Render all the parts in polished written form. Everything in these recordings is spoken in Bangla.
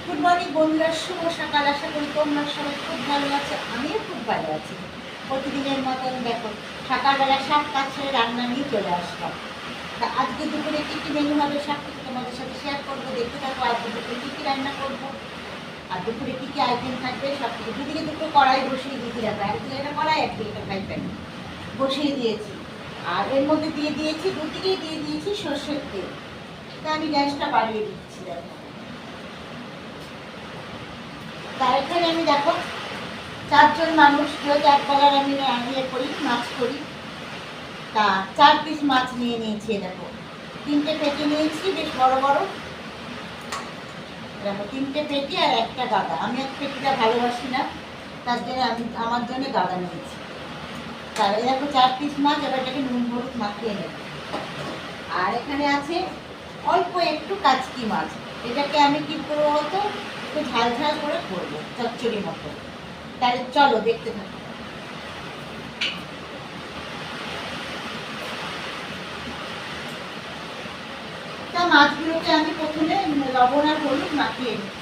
গুড মর্নিং বন্ধুরা, শুভ সকাল। আশা করি তোমরা সবাই খুব ভালো আছো, আমিও খুব ভালো আছি। প্রতিদিনের মতন দেখো সকালবেলা সব কাজ ছেড়ে রান্না নিয়ে চলে আসলাম। তা আজকে দুপুরে কী কী মেনু হবে সব কিছু তোমাদের সাথে শেয়ার করবো, দেখতে থাকো। আজকে দুপুরে কী কী রান্না করবো আর দুপুরে কী কী আইটেম থাকবে সব কিছু। দুদিকে দুটো কড়াই বসিয়ে দিয়েছি, দেখো একদিকে এটা কড়াই একদিকে এটা ফ্রাই প্যান বসিয়ে দিয়েছি। আর এর মধ্যে দিয়ে দিয়েছি, দুদিকেই দিয়ে দিয়েছি সর্ষের তেল। তা আমি গ্যাসটা বাড়িয়ে দিচ্ছি। দেখো তার এখানে আমি দেখো 4 জন মানুষ, যেহেতু এক বেলার আমি ইয়ে করি, মাছ করি, তা 4 পিস মাছ নিয়ে নিয়েছি। দেখো 3টে পেটি নিয়েছি, বেশ বড় বড়। দেখো 3টে পেটি আর একটা গাদা। আমি এক পেটিটা ভালোবাসি না, তার জন্য আমি আমার জন্য গাদা নিয়েছি। তার দেখো 4 পিস মাছ, এবার এটাকে নুন হলুদ মাখিয়ে নেব। আর এখানে আছে অল্প একটু কাচকি মাছ, এটাকে আমি কি করবো হতো একটু ঝাল ঝাল করে করবো, চচ্চড়ি মতো। তাহলে চলো দেখতে থাকো। তা মাছগুলোকে আমি প্রথমে লবণ আর হলুদ মাখিয়ে নিচ্ছি।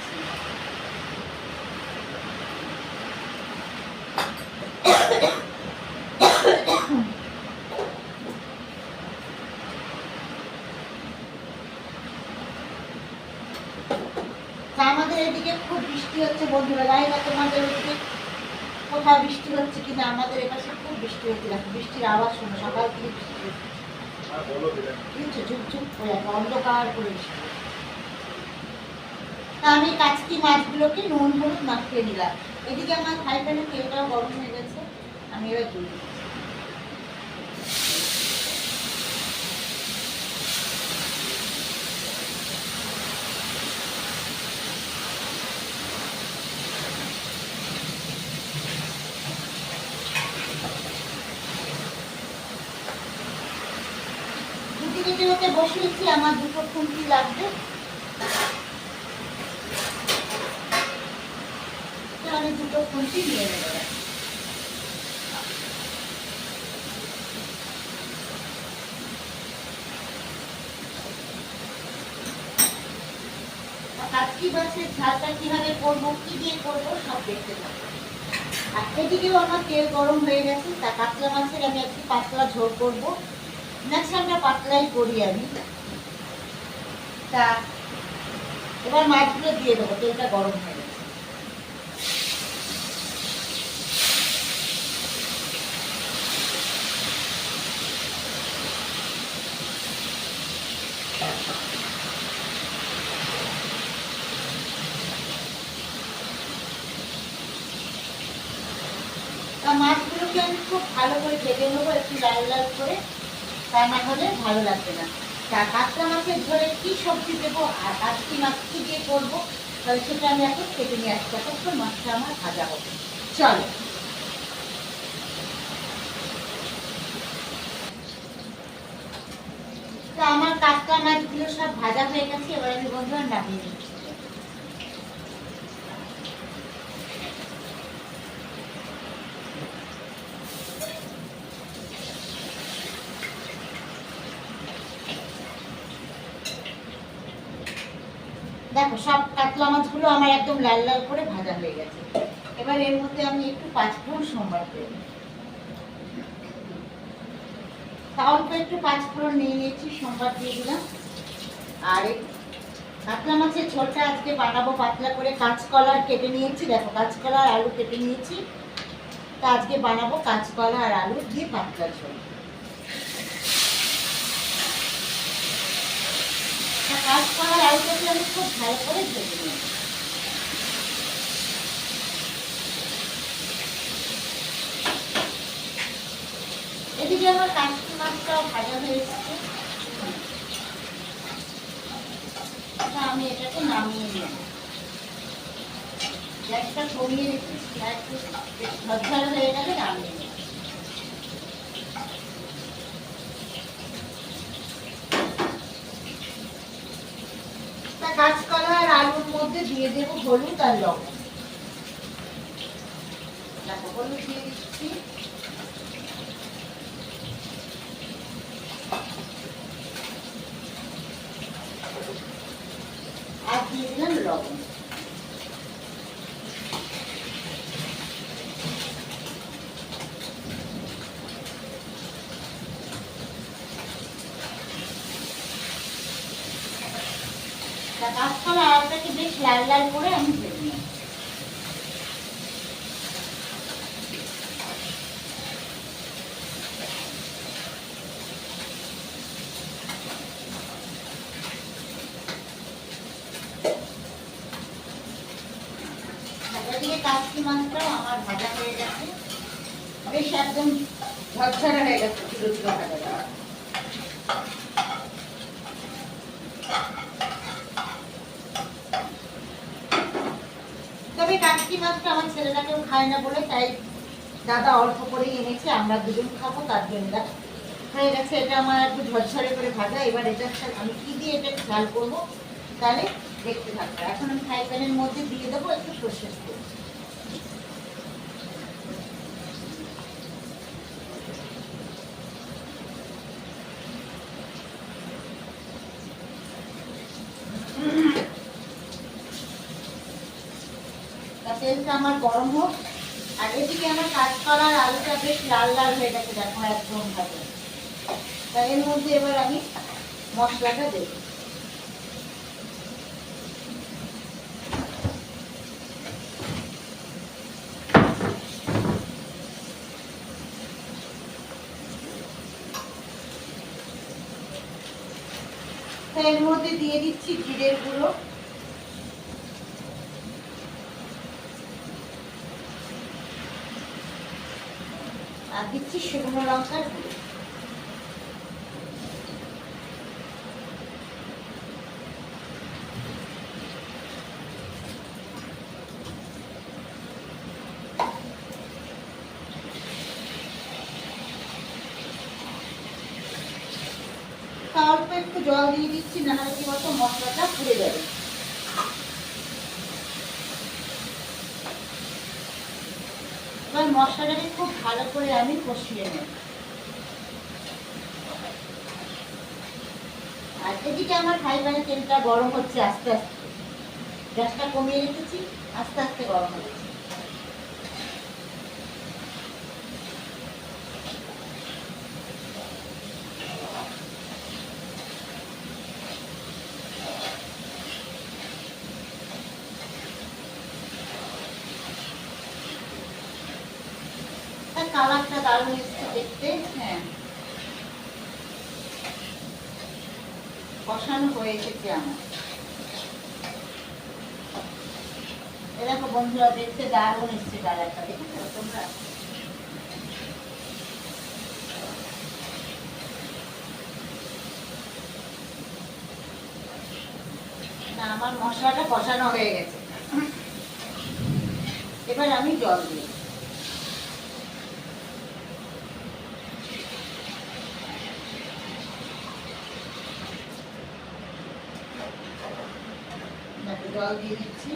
আমাদের এদিকে খুব বৃষ্টি হচ্ছে বন্ধুরা, জানি না তোমাদের ওদিকে কোথাও বৃষ্টি হচ্ছে কিনা। আমাদের এপাশে খুব বৃষ্টি হচ্ছে, দেখো বৃষ্টির আওয়াজ শোনো, সকাল থেকে বৃষ্টি হচ্ছে, ঝুপঝুপ করে একটা অন্ধকার করে বৃষ্টি। তা আমি কাচকি মাছগুলোকে নুন হলুদ মাখিয়ে নিলাম। এদিকে আমার ফ্রাই প্যানের তেলটাও গরম হয়ে গেছে, আমি এবার দিয়ে দিচ্ছি। কেটে ওকে বসিয়েছি, আমার 2টো খুন্তি লাগবে। আমি 2টো খুন্তি নিয়ে নেব। কাচকি মাছের ঝালটা কিভাবে করবো, কি দিয়ে করবো সব দেখতে পাবো। আর এদিকেও আমার তেল গরম হয়ে গেছে। তা কাতলা মাছের আমি একটু পাতলা ঝোল করবো, ম্যাক্সিমামটা পাতলাই করি আমি। তা এবার মাছগুলো দিয়ে দেবো, তেলটা গরম হয়ে গেছে। তা মাছগুলোকে আমি খুব ভালো করে ভেজে নেবো, একটু লাল লাল করে, তা না হলে ভালো লাগবে না। তা কাতলা মাছের ঝোলে কি সবজি দেবো আর কাচকি মাছ কি দিয়ে করবো, তাহলে সেটা আমি এখন কেটে নিয়ে আসছি, ততক্ষণ মাছটা আমার ভাজা হবে। চলো। তো আমার কাতলা মাছগুলো সব ভাজা হয়ে গেছে, এবার আমি বন্ধুরা নামিয়ে নিচ্ছি। দেখো সব কাতলা মাছগুলো আমার একদম লাল লাল করে ভাজা হয়ে গেছে। এবার এর মধ্যে আমি একটু 5 ফোড়ন সম্বার দেব। অল্প একটু 5 ফোড়ন নিয়ে নিয়েছি, সম্বার দিয়ে দিলাম। আর কাতলা মাছের ঝোলটা আজকে বানাবো পাতলা করে। কাঁচকলা কেটে নিয়েছি, দেখো কাঁচকলা আর আলু কেটে নিয়েছি। তা আজকে বানাবো কাঁচকলা আর আলু দিয়ে পাতলা ঝোল। কাঁচকলা আর আলুটাকে আমি খুব ভালো করে ভেজে নেব। এদিকে আমার কাঁচকি মাছটাও ভাজা হয়ে এসেছে, আমি এটাকে নামিয়ে নেব। গ্যাসটা কমিয়ে রেখেছি, একটু ঝরঝর হয়ে গেলে নামিয়ে নেব। তা কাঁচকলা আর আলুর মধ্যে দিয়ে দেবো হলুদ আর লবণ। দেখো হলুদ দিয়ে দিচ্ছি, আর দিয়ে দিলাম লবণ। তা কাঁচকলা আলুটাকে বেশ লাল লাল করে আমি ভেজে নিই। দিয়ে কাশি মাছটাও আমার ভাজা হয়ে গেছে, বেশ একদম ঝরঝরে হয়ে গেছে ছোটো ছোটো ভাজা। তবে কাশি মাছটা আমার ছেলেরা কেউ খায় না বলে তাই দাদা অল্প করেই এনেছে, আমরা দুজন খাবো তার জন্য হয়ে গেছে। এটা আমার একটু ঝরঝরে করে ভাজা। এবার এটা আমি কি দিয়ে এটা ঝাল করবো তাহলে দেখতে থাকবো। এখন আমি ফ্রাই প্যানের মধ্যে দিয়ে দেবো একটু সর্ষের তেল। তেলটা আমার গরম হোক, আর এদিকে আমার কাঁচকলার আলুটা বেশ লাল লাল হয়ে গেছে, দেখো একদম ভালো। তাই এর মধ্যে এবার আমি মশলাটা দেব। এর মধ্যে দিয়ে দিচ্ছি জিরের গুঁড়ো, আর দিচ্ছি শুকনো লঙ্কার গুঁড়ো। অল্প একটু জল দিয়ে দিচ্ছি, না হলে কি বলতো মশলাটা পুড়ে যাবে। এবার মশলাটাকে খুব ভালো করে আমি কষিয়ে নেব। আর এদিকে আমার ফ্রাই প্যানে তেলটা গরম হচ্ছে আস্তে আস্তে, গ্যাসটা কমিয়ে রেখেছি, আস্তে আস্তে গরম হচ্ছে। কালারটা দারুণ এসছে দেখতে। হ্যাঁ, কষানো হয়ে এসেছে আমার। এরকম বন্ধুরা দেখতে দারুণ এসছে কালারটা, দেখেছো তোমরা? না, আমার মশলাটা কষানো হয়ে গেছে। এবার আমি জল দিই। জল দিয়ে দিচ্ছি,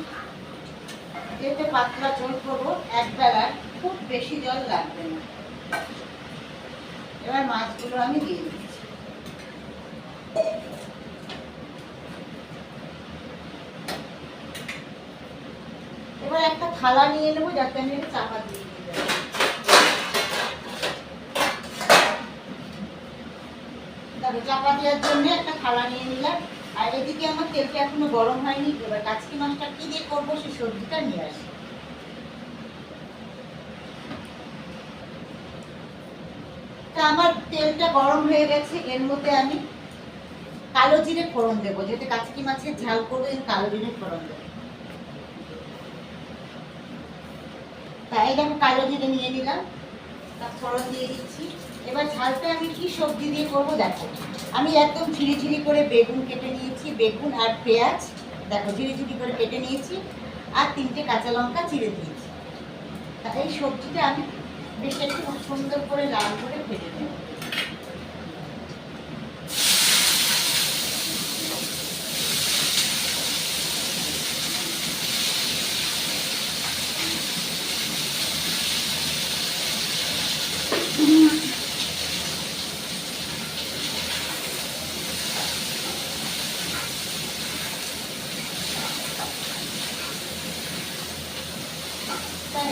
যেহেতু পাতলা ঝোল করবো এক বেলার, খুব বেশি জল লাগবে না। এবার মাছগুলো আমি দিয়ে দিচ্ছি। এবার একটা থালা নিয়ে নেবো যাতে আমি চাপা দিয়ে দিতে পারি। তবে চাপা দেওয়ার জন্য একটা থালা নিয়ে নিলাম। আর এদিকে আমার তেলটা এখনো গরম হয়নি। এবার কাচকি মাছটা কি দিয়ে করবো সেই সবজিটা নিয়ে আসি। তা আমার তেলটা গরম হয়ে গেছে, এর মধ্যে আমি কালো জিরে ফোড়ন দেবো। যেহেতু কাচকি মাছের ঝাল করবো, কালো জিরে ফোড়ন দেবো। তাই দেখো কালো জিরে নিয়ে নিলাম, তার ফোড়ন দিয়ে দিচ্ছি। এবার ঝালটা আমি কি সবজি দিয়ে করবো দেখো। আমি একদম ঝিরি ঝিরি করে বেগুন কেটে নিয়েছি, বেগুন আর পেঁয়াজ দেখো ঝিরি ঝিরি করে কেটে নিয়েছি, আর 3টে কাঁচা লঙ্কা চিড়ে দিয়েছি। তা এই সবজিটা আমি বেশ একটু সুন্দর করে লাল করে ভেজে নেব।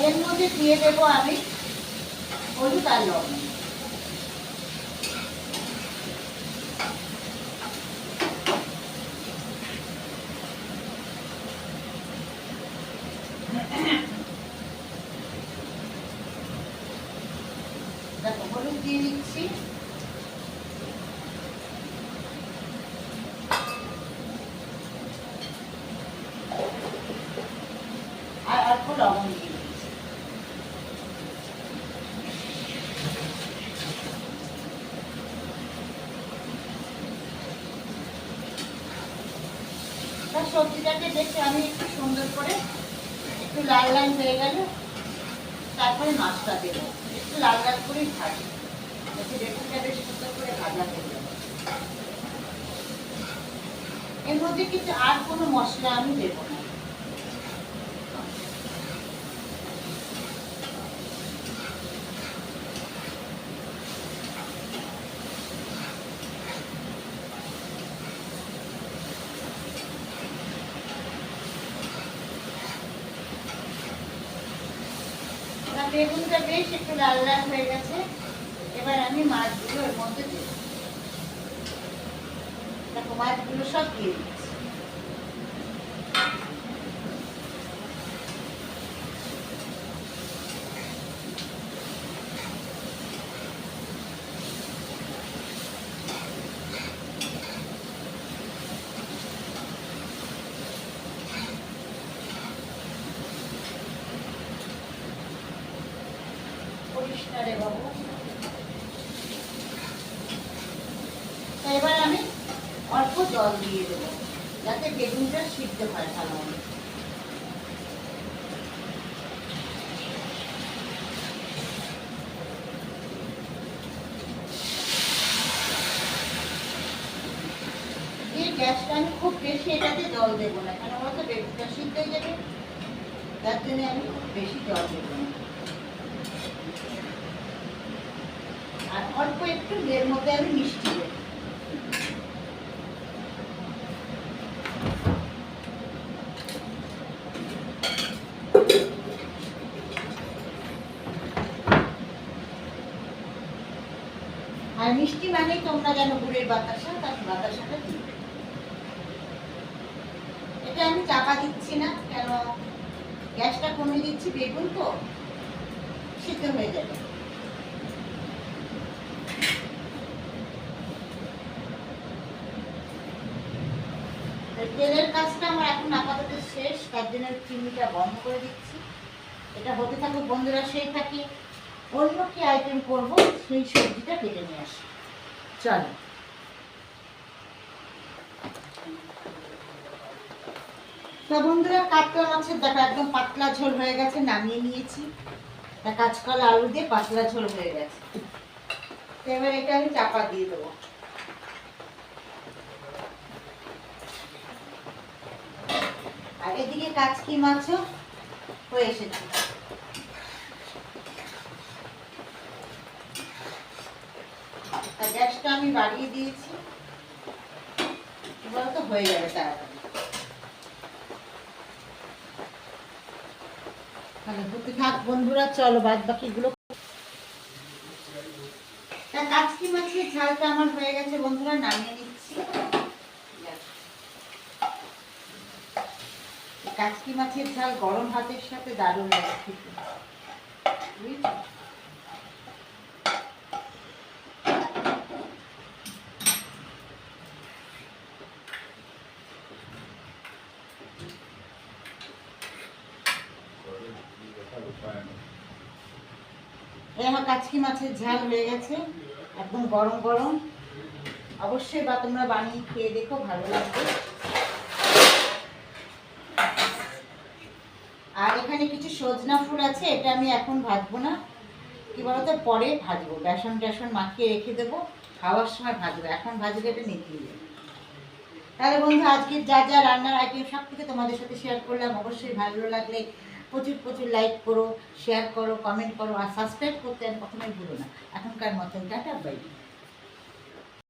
এর মধ্যে দিয়ে দেবো আমি হলুদ আর লবণ। দিয়ে দিচ্ছি। আর অল্প লবণ দিয়ে দিচ্ছি। সবজিটাকে দেখে আমি একটু সুন্দর করে একটু লাল লাল হয়ে গেল, তারপরে মাছটা দেবো। একটু লাল লাল করেই ভাজি, বেগুনটা বেশ সুন্দর করে ভাজা হয়ে যাবে। এর মধ্যে কিন্তু আর কোনো মশলা আমি দেবো না। বেগুনটা বেশ একটু লাল লাল হয়ে গেছে, এবার আমি মাছগুলো এর মধ্যে দেবো। দেখো মাছগুলো সব দিয়ে দিচ্ছি। এবার আমি অল্প জল দিয়ে দেবো, যাতে বেগুনটা সিদ্ধ হয় ভালো মতো। গ্যাসটা আমি খুব বেশি এটাতে জল দেবো না, কেন বলতো বেগুনটা সিদ্ধ হয়ে যাবে, তার জন্য আমি খুব বেশি জল দেবো না। আর অল্প একটু এর মধ্যে আমি মিষ্টি দেবো। আর মিষ্টি মানেই তোমরা জানো গুড়ের বাতাসা, তার বাতাসাটা দিবে। এটা আমি চাপা দিচ্ছি না, কেন গ্যাসটা কমিয়ে দিচ্ছি, বেগুন তো সিদ্ধ হয়ে যাবে। তেলের কাজটা আমার এখন আপাতত শেষ, তার জন্য চিনিটা বন্ধ করে দিচ্ছি। এটা হতে থাকুক বন্ধুরা, সেই থাকি অন্য কি আইটেম করব সেই সবজিটা কেটে নিয়ে আসি। চলো। তা বন্ধুরা, কাতলা মাছের দেখা একদম পাতলা ঝোল হয়ে গেছে, নামিয়ে নিয়েছি। তা কাঁচকলা আলু দিয়ে পাতলা ঝোল হয়ে গেছে। এবার এটা আমি চাপা দিয়ে দেবো। আর এদিকে কাচকি মাছও হয়ে এসেছে। গ্যাসটা আমি বাড়িয়ে দিয়েছি, এবার তো হয়ে যাবে তাড়াতাড়ি। হতে থাক বন্ধুরা, চলো বাদ বাকিগুলো। কাচকি মাছের ঝালটা আমার হয়ে গেছে বন্ধুরা, নামিয়ে নিচ্ছি। কাচকি মাছের ঝাল গরম ভাতের সাথে দারুণ লাগে খেতে, বুঝছো? আমার কাচকি মাছের ঝাল হয়ে গেছে, একদম গরম গরম। অবশ্যই বা তোমরা বানিয়ে খেয়ে দেখো, ভালো লাগবে। আর এখানে কিছু সজনা ফুল আছে, এটা আমি এখন ভাজবো না, কি বলতো পরে ভাজবো, বেসন টেসন মাখিয়ে রেখে দেবো, খাওয়ার সময় ভাজবো, এখন ভাজলে এটা নিভিয়ে যাবে। তাহলে বন্ধু, আজকে যা যা রান্নার আইটেম সব থেকে তোমাদের সাথে শেয়ার করলাম। অবশ্যই ভালো লাগলে প্রচুর প্রচুর লাইক করো, শেয়ার করো, কমেন্ট করো, আর সাবস্ক্রাইব করতে আমি প্রথমেই ভুলো না। এখনকার মতন টাটা, বাই।